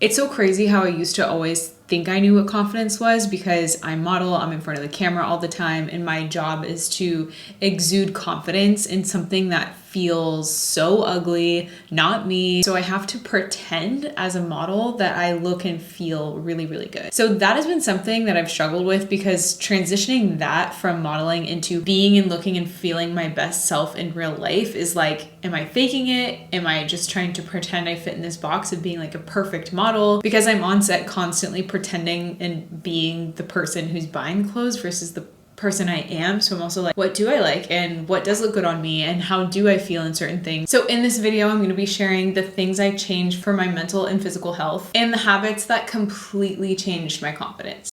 It's so crazy how I used to always think I knew what confidence was because I model, I'm in front of the camera all the time, and my job is to exude confidence in something that feels so ugly, not me. So I have to pretend as a model that I look and feel really, really good. So that has been something that I've struggled with because transitioning that from modeling into being and looking and feeling my best self in real life is like, am I faking it? Am I just trying to pretend I fit in this box of being like a perfect model? Because I'm on set constantly pretending and being the person who's buying clothes versus the person I am. So I'm also like, what do I like and what does look good on me and how do I feel in certain things? So in this video, I'm going to be sharing the things I changed for my mental and physical health and the habits that completely changed my confidence.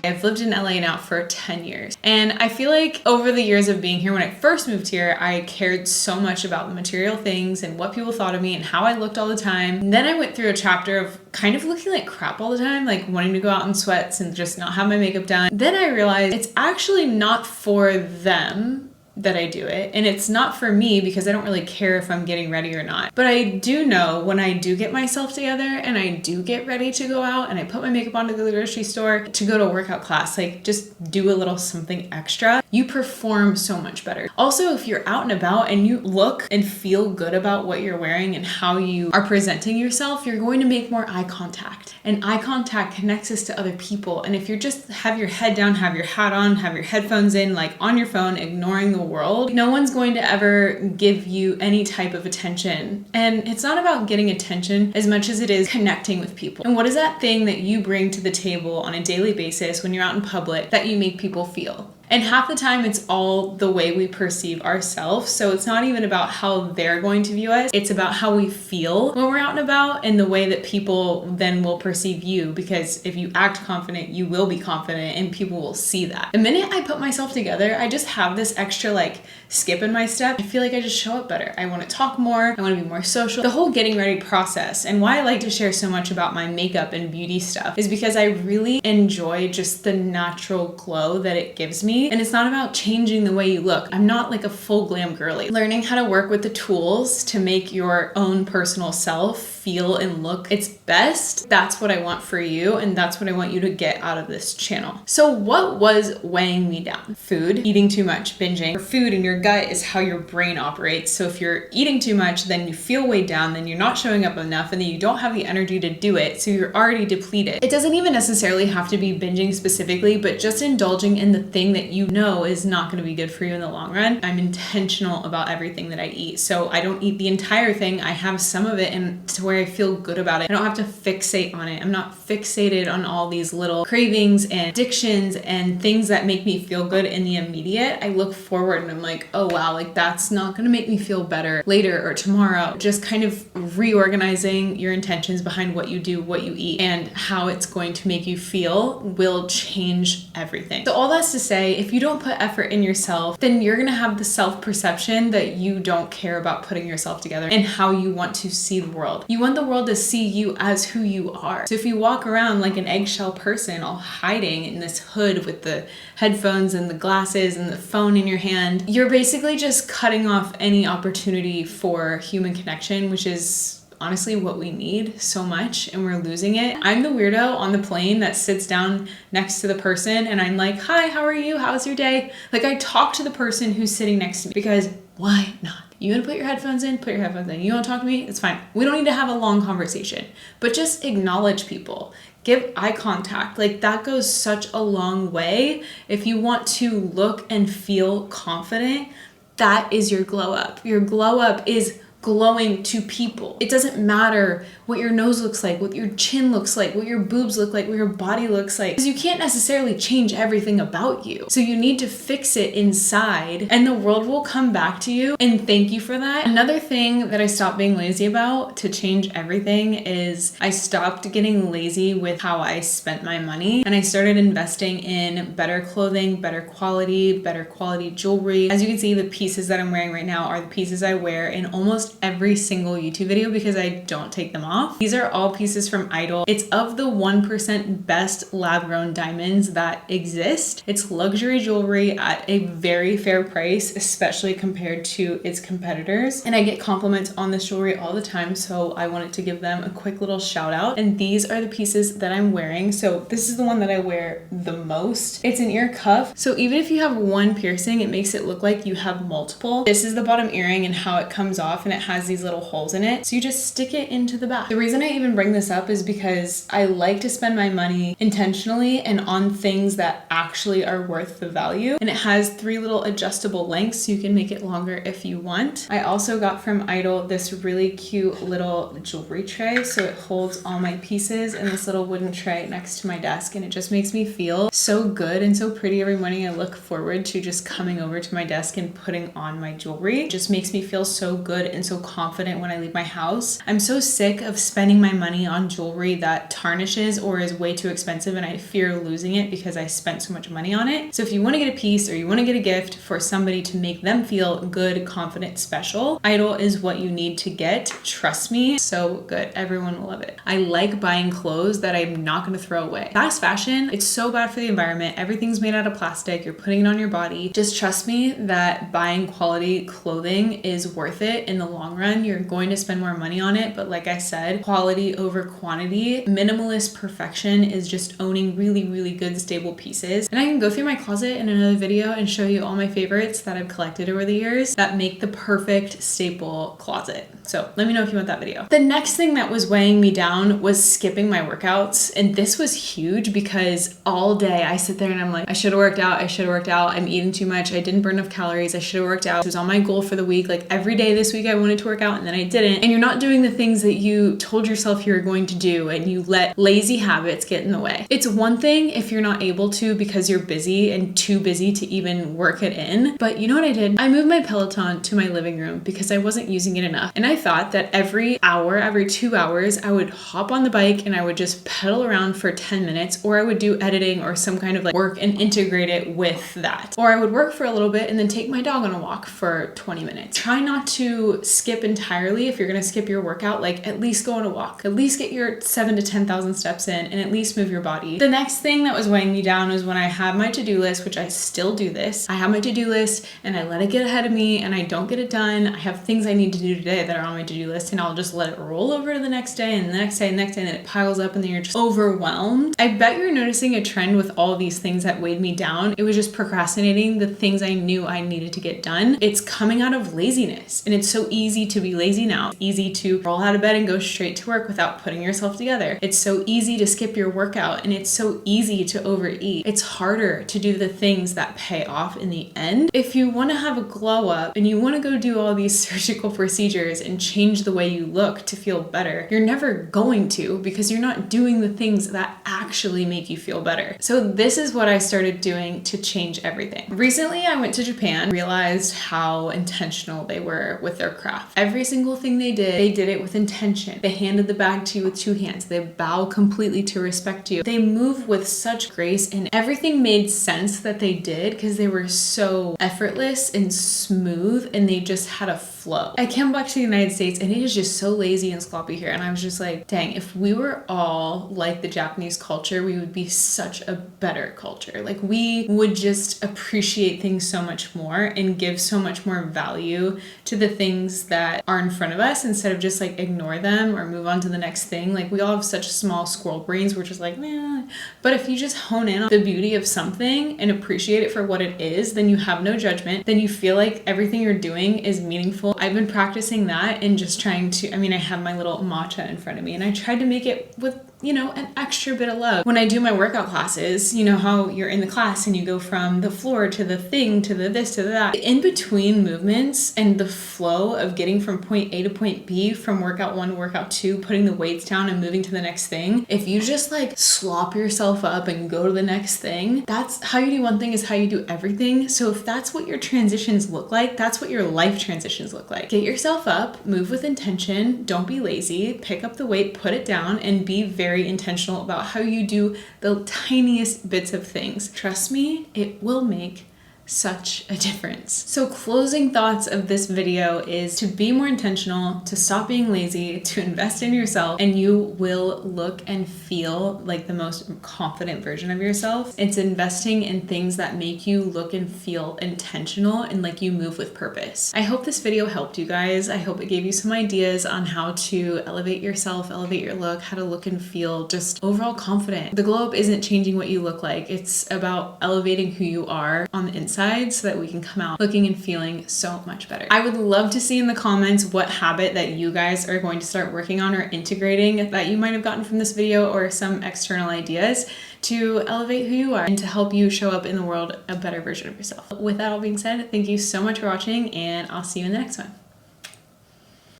I've lived in LA now for 10 years. And I feel like over the years of being here, when I first moved here, I cared so much about the material things and what people thought of me and how I looked all the time. And then I went through a chapter of kind of looking like crap all the time, like wanting to go out in sweats and just not have my makeup done. Then I realized it's actually not for them that I do it. And it's not for me because I don't really care if I'm getting ready or not. But I do know when I do get myself together and I do get ready to go out and I put my makeup on to go to the grocery store, to go to a workout class, like just do a little something extra, you perform so much better. Also, if you're out and about and you look and feel good about what you're wearing and how you are presenting yourself, you're going to make more eye contact. And eye contact connects us to other people. And if you're just have your head down, have your hat on, have your headphones in, like on your phone, ignoring the world, no one's going to ever give you any type of attention. And it's not about getting attention as much as it is connecting with people. And what is that thing that you bring to the table on a daily basis when you're out in public that you make people feel? And half the time it's all the way we perceive ourselves. So it's not even about how they're going to view us. It's about how we feel when we're out and about and the way that people then will perceive you. Because if you act confident, you will be confident and people will see that. The minute I put myself together, I just have this extra like skip in my step. I feel like I just show up better. I want to talk more. I want to be more social. The whole getting ready process and why I like to share so much about my makeup and beauty stuff is because I really enjoy just the natural glow that it gives me. And it's not about changing the way you look. I'm not like a full glam girly. Learning how to work with the tools to make your own personal self feel and look its best. That's what I want for you. And that's what I want you to get out of this channel. So what was weighing me down? Food, eating too much, binging. Your food in your gut is how your brain operates. So if you're eating too much, then you feel weighed down, then you're not showing up enough, and then you don't have the energy to do it. So you're already depleted. It doesn't even necessarily have to be binging specifically, but just indulging in the thing that you know is not going to be good for you in the long run. I'm intentional about everything that I eat. So I don't eat the entire thing. I have some of it and to where I feel good about it. I don't have to fixate on it. I'm not fixated on all these little cravings and addictions and things that make me feel good in the immediate. I look forward and I'm like, oh wow, like that's not going to make me feel better later or tomorrow. Just kind of reorganizing your intentions behind what you do, what you eat, and how it's going to make you feel will change everything. So all that's to say, if you don't put effort in yourself, then you're going to have the self-perception that you don't care about putting yourself together and how you want to see the world. You want the world to see you as who you are. So if you walk around like an eggshell person, all hiding in this hood with the headphones and the glasses and the phone in your hand, you're basically just cutting off any opportunity for human connection, which is honestly what we need so much, and we're losing it. I'm the weirdo on the plane that sits down next to the person and I'm like, hi, how are you? How's your day? Like I talk to the person who's sitting next to me because why not? You want to put your headphones in? Put your headphones in. You want to talk to me? It's fine. We don't need to have a long conversation, but just acknowledge people. Give eye contact. Like that goes such a long way. If you want to look and feel confident, that is your glow up. Your glow up is glowing to people. It doesn't matter what your nose looks like, what your chin looks like, what your boobs look like, what your body looks like, because you can't necessarily change everything about you. So you need to fix it inside and the world will come back to you and thank you for that. Another thing that I stopped being lazy about to change everything is I stopped getting lazy with how I spent my money and I started investing in better clothing, better quality jewelry. As you can see, the pieces that I'm wearing right now are the pieces I wear in almost almost every single YouTube video because I don't take them off. These are all pieces from Idyl. It's of the 1% best lab-grown diamonds that exist. It's luxury jewelry at a very fair price, especially compared to its competitors. And I get compliments on this jewelry all the time, so I wanted to give them a quick little shout out. And these are the pieces that I'm wearing. So this is the one that I wear the most. It's an ear cuff. So even if you have one piercing, it makes it look like you have multiple. This is the bottom earring and how it comes off, and it has these little holes in it. So you just stick it into the back. The reason I even bring this up is because I like to spend my money intentionally and on things that actually are worth the value. And it has 3 little adjustable lengths, so you can make it longer if you want. I also got from Idyl this really cute little jewelry tray, so it holds all my pieces in this little wooden tray next to my desk, and it just makes me feel so good and so pretty every morning. I look forward to just coming over to my desk and putting on my jewelry. It just makes me feel so good and so confident when I leave my house. I'm so sick of spending my money on jewelry that tarnishes or is way too expensive, and I fear losing it because I spent so much money on it. So if you want to get a piece or you want to get a gift for somebody to make them feel good, confident, special, Idyl is what you need to get. Trust me, so good. Everyone will love it. I like buying clothes that I'm not going to throw away. Fast fashion, it's so bad for the environment. Everything's made out of plastic. You're putting it on your body. Just trust me that buying quality clothing is worth it in the long run. You're going to spend more money on it, but like I said, quality over quantity. Minimalist perfection is just owning really, really good, stable pieces. And I can go through my closet in another video and show you all my favorites that I've collected over the years that make the perfect staple closet. So let me know if you want that video. The next thing that was weighing me down was skipping my workouts. And this was huge because all day I sit there and I'm like, I should have worked out. I should have worked out. I'm eating too much. I didn't burn enough calories. I should have worked out. It was on my goal for the week. Like every day this week I wanted to work out and then I didn't. And you're not doing the things that you told yourself you were going to do, and you let lazy habits get in the way. It's one thing if you're not able to because you're busy and too busy to even work it in. But you know what I did? I moved my Peloton to my living room because I wasn't using it enough. And I thought that every hour, every 2 hours, I would hop on the bike and I would just pedal around for 10 minutes, or I would do editing or some kind of like work and integrate it with that. Or I would work for a little bit and then take my dog on a walk for 20 minutes. Try not to skip entirely. If you're gonna skip your workout, like at least go on a walk. At least get your 7,000 to 10,000 steps in and at least move your body. The next thing that was weighing me down was when I had my to-do list, which I still do this. I have my to-do list and I let it get ahead of me and I don't get it done. I have things I need to do today that are on my to-do list and I'll just let it roll over to the next day and the next day and the next day, and then it piles up and then you're just overwhelmed. I bet you're noticing a trend with all these things that weighed me down. It was just procrastinating the things I knew I needed to get done. It's coming out of laziness, and it's so easy to be lazy now. It's easy to roll out of bed and go straight to work without putting yourself together. It's so easy to skip your workout, and it's so easy to overeat. It's harder to do the things that pay off in the end. If you want to have a glow up and you want to go do all these surgical procedures and change the way you look to feel better, you're never going to, because you're not doing the things that actually make you feel better. So this is what I started doing to change everything. Recently, I went to Japan, realized how intentional they were with their craft. Every single thing they did it with intention. They handed the bag to you with 2 hands. They bow completely to respect you. They move with such grace, and everything made sense that they did because they were so effortless and smooth, and they just had a flow. I came back to the United States and it is just so lazy and sloppy here, and I was just like, dang, if we were all like the Japanese culture, we would be such a better culture. Like we would just appreciate things so much more and give so much more value to the things that are in front of us instead of just like ignore them or move on to the next thing. Like we all have such small squirrel brains. We're just like, meh. But if you just hone in on the beauty of something and appreciate it for what it is, then you have no judgment. Then you feel like everything you're doing is meaningful. I've been practicing that and just trying to, I have my little matcha in front of me and I tried to make it with, an extra bit of love. When I do my workout classes, you know how you're in the class and you go from the floor to the thing to the this to the that. In between movements and the flow of getting from point A to point B, from workout 1 to workout 2, putting the weights down and moving to the next thing, if you just like slop yourself up and go to the next thing, that's how you do one thing is how you do everything. So if that's what your transitions look like, that's what your life transitions look like. Get yourself up, move with intention, don't be lazy, pick up the weight, put it down, and be very intentional about how you do the tiniest bits of things. Trust me, it will make such a difference. So closing thoughts of this video is to be more intentional, to stop being lazy, to invest in yourself, and you will look and feel like the most confident version of yourself. It's investing in things that make you look and feel intentional and like you move with purpose. I hope this video helped you guys. I hope it gave you some ideas on how to elevate yourself, elevate your look, how to look and feel just overall confident. The glow up isn't changing what you look like. It's about elevating who you are on the inside so that we can come out looking and feeling so much better. I would love to see in the comments what habit that you guys are going to start working on or integrating that you might have gotten from this video, or some external ideas to elevate who you are and to help you show up in the world a better version of yourself. With that all being said, thank you so much for watching, and I'll see you in the next one.